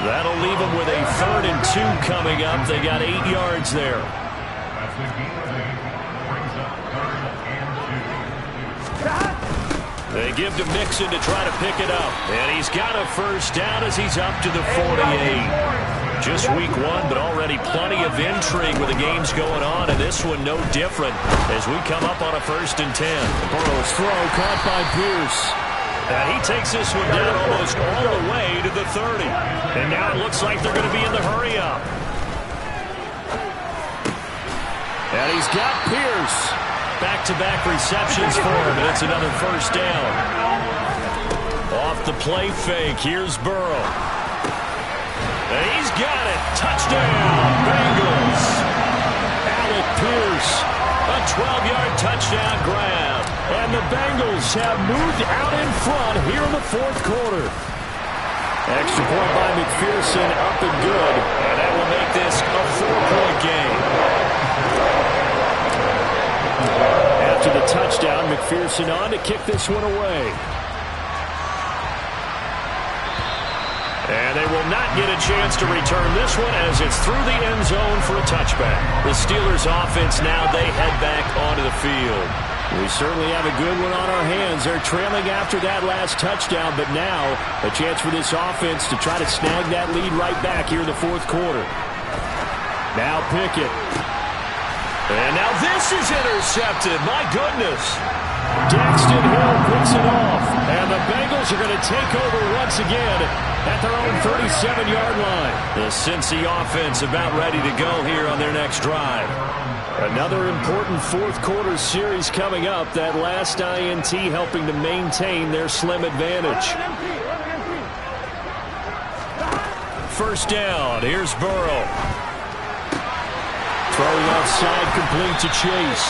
That'll leave them with a 3rd and 2 coming up. They got 8 yards there. They give to Mixon to try to pick it up. And he's got a 1st down as he's up to the 48. Just week 1, but already plenty of intrigue with the games going on. And this one no different as we come up on a 1st and 10. Burrow's throw caught by Pierce. And he takes this one down almost all the way to the 30. And now it looks like they're going to be in the hurry-up. And he's got Pierce. Back-to-back receptions for him, and it's another 1st down. Off the play fake, here's Burrow. And he's got it. Touchdown, Bengals. Alec Pierce. A 12-yard touchdown grab. And the Bengals have moved out in front here in the 4th quarter. Extra point by McPherson, up and good. And that will make this a 4-point game. After the touchdown, McPherson on to kick this one away. And they will not get a chance to return this one as it's through the end zone for a touchback. The Steelers offense now, they head back onto the field. We certainly have a good one on our hands. They're trailing after that last touchdown, but now a chance for this offense to try to snag that lead right back here in the 4th quarter. Now Pickett. And now this is intercepted. My goodness. Daxton Hill picks it off. And the Bengals are going to take over once again at their own 37-yard line. The Cincy offense about ready to go here on their next drive. Another important 4th quarter series coming up. That last INT helping to maintain their slim advantage. 1st down. Here's Burrow. Throwing offside, complete to Chase.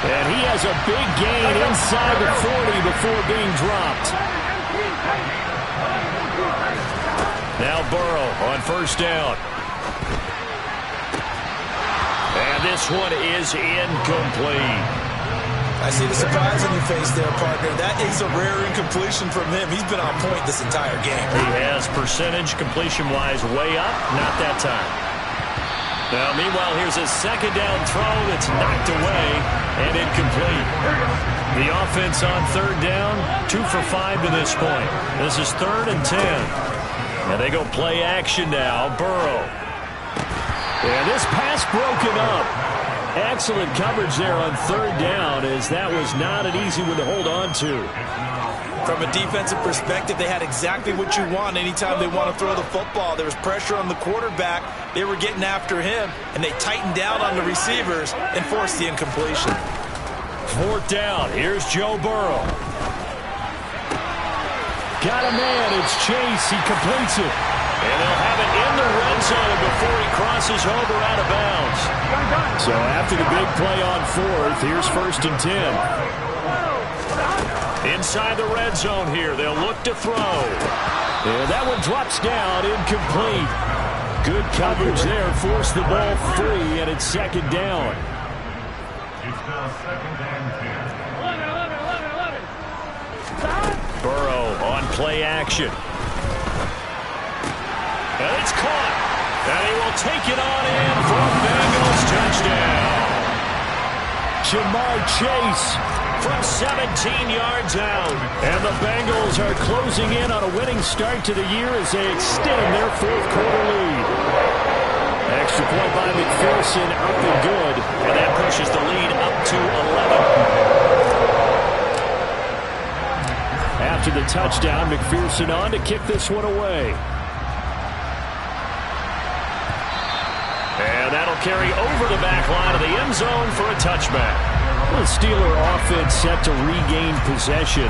And he has a big gain inside the 40 before being dropped. Now Burrow on 1st down. And this one is incomplete. I see the surprise on your face there, partner. That is a rare incompletion from him. He's been on point this entire game. He has percentage completion-wise way up. Not that time. Now, meanwhile, here's a 2nd down throw that's knocked away and incomplete. The offense on 3rd down, 2 for 5 to this point. This is 3rd and 10. And they go play action now. Burrow. And this pass broken up. Excellent coverage there on 3rd down, as that was not an easy one to hold on to. From a defensive perspective, they had exactly what you want anytime they want to throw the football. There was pressure on the quarterback. They were getting after him, and they tightened down on the receivers and forced the incompletion. 4th down. Here's Joe Burrow. Got a man. It's Chase. He completes it. And they'll have it in the red zone before he crosses over out of bounds. So after the big play on 4th, here's 1st and 10. Inside the red zone here, they'll look to throw. And that one drops down, incomplete. Good coverage there, forced the ball free, and it's 2nd down. Burrow on play action. And it's caught. And he will take it on in for a Bengals touchdown. Jamar Chase from 17 yards out. And the Bengals are closing in on a winning start to the year as they extend their 4th quarter lead. Extra point by McPherson, up and good. And that pushes the lead up to 11. After the touchdown, McPherson on to kick this one away. And that'll carry over the back line of the end zone for a touchback. The Steeler offense set to regain possession.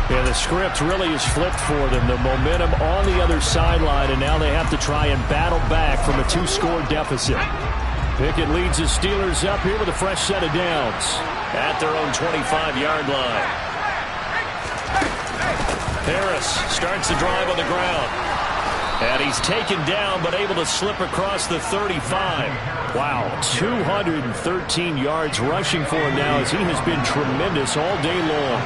And the script really is flipped for them. The momentum on the other sideline, and now they have to try and battle back from a 2-score deficit. Pickett leads the Steelers up here with a fresh set of downs at their own 25-yard line. Harris starts the drive on the ground. And he's taken down, but able to slip across the 35. Wow, 213 yards rushing for him now, as he has been tremendous all day long.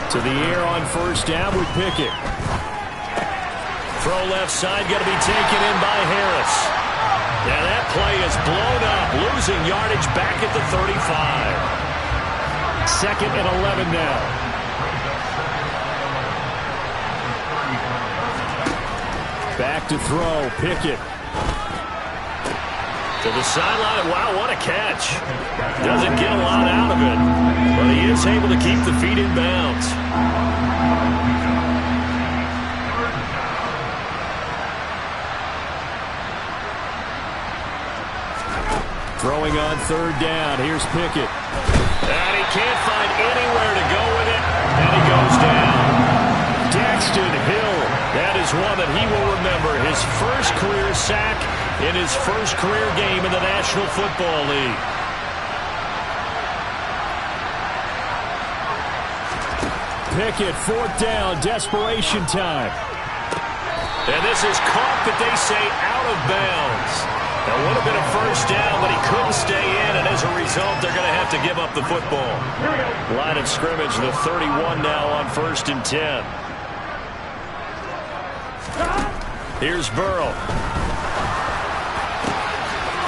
To the air on first down with Pickett. Throw left side, got to be taken in by Harris. And that play is blown up, losing yardage back at the 35. 2nd and 11 now. Back to throw, Pickett. To the sideline. Wow, what a catch. Doesn't get a lot out of it, but he is able to keep the feet in bounds. Throwing on 3rd down. Here's Pickett. And he can't find anywhere to go with it, and he goes down. Daxton Hill. That is one that he will remember. His first career sack in his first career game in the National Football League. Pickett, 4th down, desperation time. And this is caught, but they say out of bounds. That would have been a first down, but he couldn't stay in, and as a result, they're going to have to give up the football. Line of scrimmage, the 31 now on 1st and 10. Here's Burrow.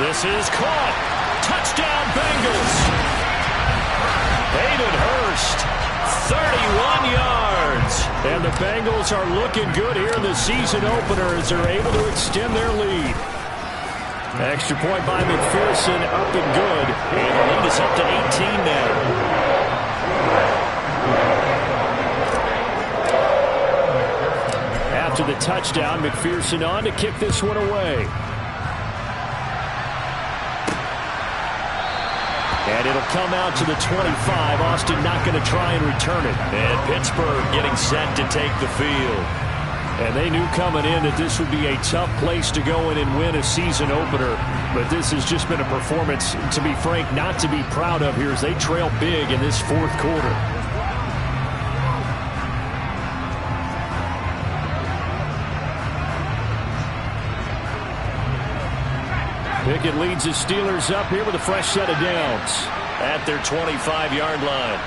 This is caught. Touchdown, Bengals. Hayden Hurst, 31 yards. And the Bengals are looking good here in the season opener as they're able to extend their lead. Extra point by McPherson, up and good. And the lead is up to 18 now. After the touchdown, McPherson on to kick this one away. And it'll come out to the 25. Austin not going to try and return it. And Pittsburgh getting set to take the field. And they knew coming in that this would be a tough place to go in and win a season opener. But this has just been a performance, to be frank, not to be proud of here as they trail big in this 4th quarter. Pickett leads the Steelers up here with a fresh set of downs at their 25-yard line.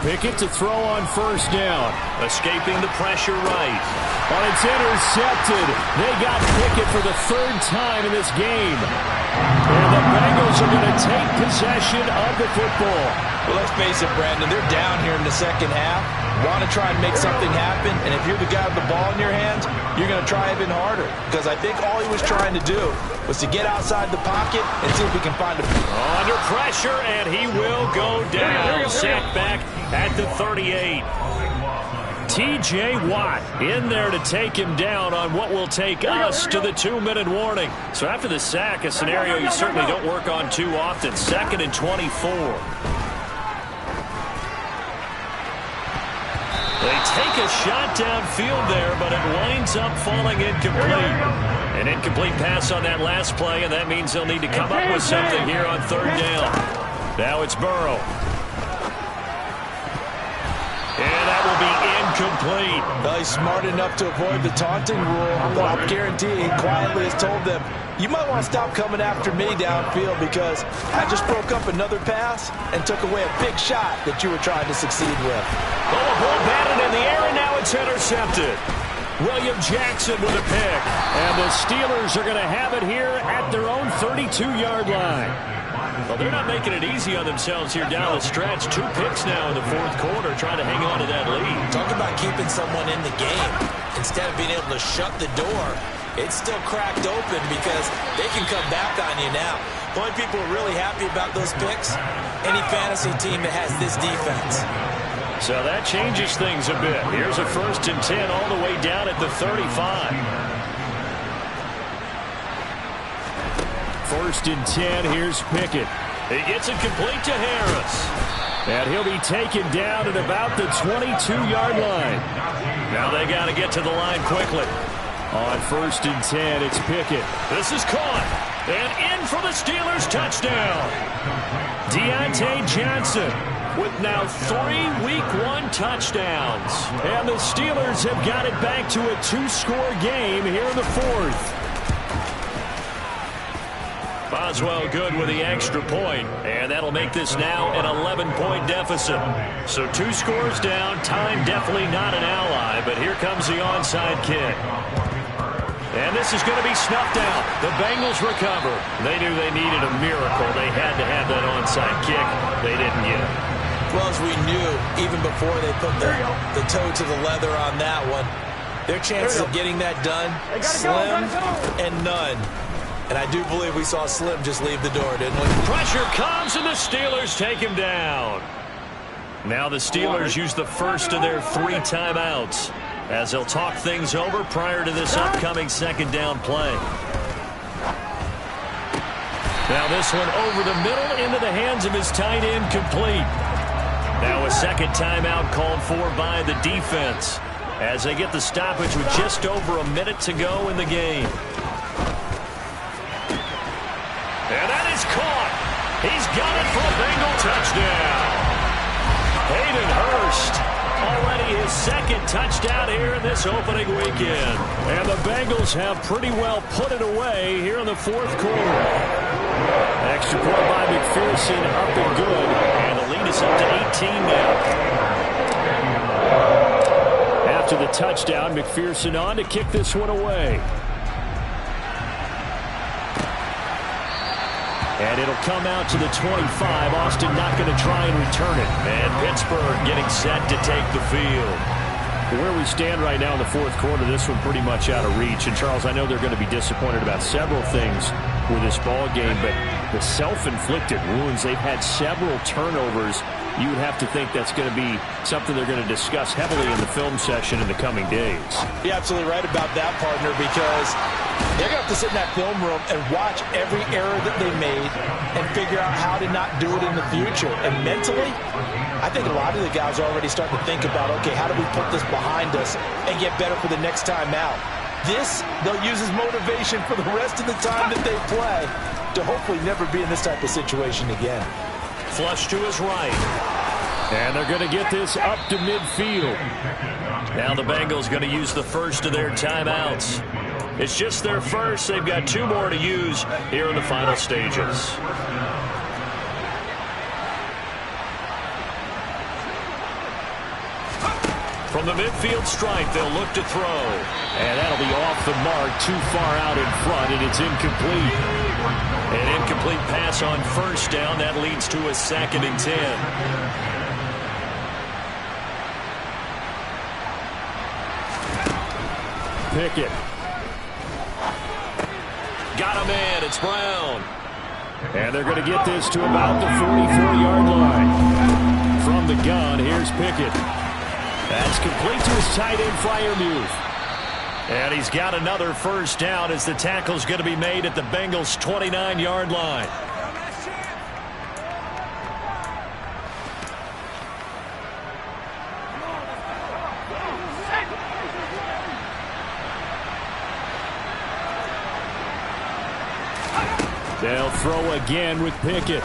Pickett to throw on first down. Escaping the pressure right. And it's intercepted. They got Pickett for the 3rd time in this game. And the Bengals are going to take possession of the football. Well, let's face it, Brandon, they're down here in the 2nd half. Want to try and make something happen, and if you're the guy with the ball in your hands, you're going to try even harder. Because I think all he was trying to do was to get outside the pocket and see if he can find a... Under pressure, and he will go down. Sacked back at the 38. T.J. Watt in there to take him down on what will take us to the 2-minute warning. So after the sack, a scenario you certainly don't work on too often. 2nd and 24. They take a shot downfield there, but it winds up falling incomplete. An incomplete pass on that last play, and that means they'll need to come up with something here on 3rd down. Now it's Burrow. And that will be incomplete. Well, he's smart enough to avoid the taunting rule, but I'll guarantee he quietly has told them, you might want to stop coming after me downfield because I just broke up another pass and took away a big shot that you were trying to succeed with. Oh, a ball batted in the air, and now it's intercepted. William Jackson with a pick. And the Steelers are going to have it here at their own 32-yard line. Well, they're not making it easy on themselves here down the stretch. 2 picks now in the 4th quarter trying to hang on to that lead. Talk about keeping someone in the game. Instead of being able to shut the door, it's still cracked open because they can come back on you now. The only people who are really happy about those picks, any fantasy team that has this defense. So that changes things a bit. Here's a 1st and 10 all the way down at the 35. 1st and 10, here's Pickett. He gets it complete to Harris. And he'll be taken down at about the 22-yard line. Now they got to get to the line quickly. On 1st and 10, it's Pickett. This is caught. And in for the Steelers touchdown. Deontay Johnson with now 3 Week 1 touchdowns. And the Steelers have got it back to a 2-score game here in the 4th. Boswell good with the extra point, and that'll make this now an 11-point deficit. So 2 scores down, time definitely not an ally, but here comes the onside kick. And this is going to be snuffed out. The Bengals recover. They knew they needed a miracle. They had to have that onside kick. They didn't get it. Well, as we knew, even before they put the toe to the leather on that one, their chances of getting that done, slim and none. And I do believe we saw Slim just leave the door, didn't we? Pressure comes, and the Steelers take him down. Now the Steelers use the first of their 3 timeouts as they'll talk things over prior to this upcoming 2nd down play. Now this one over the middle into the hands of his tight end, complete. Now a 2nd timeout called for by the defense as they get the stoppage with just over a minute to go in the game. And that is caught. He's got it for a Bengal touchdown. Hayden Hurst, already his 2nd touchdown here in this opening weekend. And the Bengals have pretty well put it away here in the 4th quarter. Extra point by McPherson, up and good. And the lead is up to 18 now. After the touchdown, McPherson on to kick this one away. And it'll come out to the 25. Austin not going to try and return it. And Pittsburgh getting set to take the field. Where we stand right now in the 4th quarter, this one pretty much out of reach. And, Charles, I know they're going to be disappointed about several things with this ball game, but the self-inflicted wounds, they've had several turnovers. You would have to think that's going to be something they're going to discuss heavily in the film session in the coming days. You're absolutely right about that, partner, because they're going to have to sit in that film room and watch every error that they made and figure out how to not do it in the future. And mentally, I think a lot of the guys are already starting to think about, okay, how do we put this behind us and get better for the next time out? This, they'll use as motivation for the rest of the time that they play to hopefully never be in this type of situation again. Flush to his right. And they're going to get this up to midfield. Now the Bengals going to use the first of their timeouts. It's just their first. They've got 2 more to use here in the final stages. From the midfield stripe, they'll look to throw. And that'll be off the mark, too far out in front, and it's incomplete. An incomplete pass on 1st down. That leads to a 2nd and 10. Pickett. Got him in. It's Brown. And they're going to get this to about the 44-yard line. From the gun, here's Pickett. That's complete to his tight end, Freiermuth. And he's got another 1st down as the tackle's going to be made at the Bengals' 29-yard line. They'll throw again with Pickett.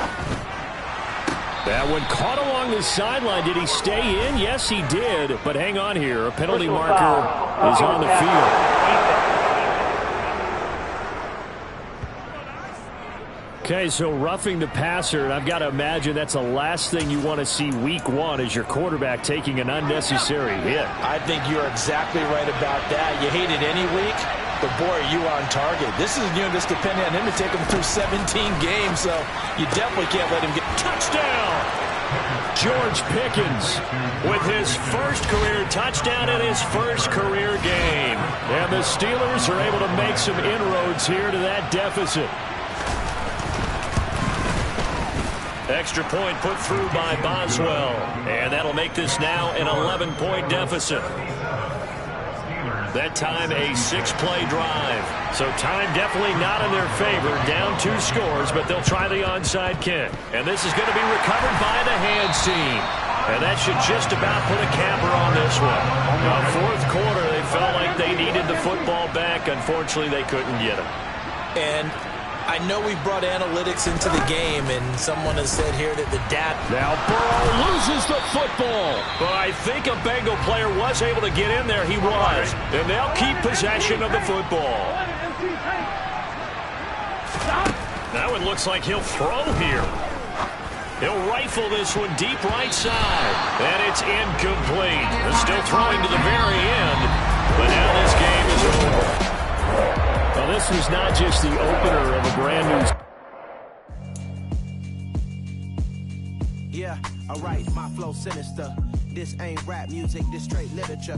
That one caught along the sideline. Did he stay in? Yes, he did. But hang on here. A penalty marker is on the field. Okay, so roughing the passer, and I've got to imagine that's the last thing you want to see week 1 as your quarterback taking an unnecessary hit. I think you're exactly right about that. You hate it any week, but boy, are you on target. This is just depending on him to take him through 17 games, so you definitely can't let him get touchdown. George Pickens with his first career touchdown in his first career game. And the Steelers are able to make some inroads here to that deficit. Extra point put through by Boswell. And that'll make this now an 11-point deficit. That time a 6-play drive. So time definitely not in their favor. Down 2 scores, but they'll try the onside kick. And this is going to be recovered by the hands team. And that should just about put a capper on this one. Now, fourth quarter, they felt like they needed the football back. Unfortunately, they couldn't get it. And I know we brought analytics into the game, and someone has said here that the data... Now Burrow loses the football. But I think a Bengal player was able to get in there. He was. And they'll keep possession of the football. Now it looks like he'll throw here. He'll rifle this one deep right side. And it's incomplete. They're still throwing to the very end. But now this game is over. Well, this was not just the opener of a brand new... Yeah, alright, my flow sinister. This ain't rap music, this straight literature.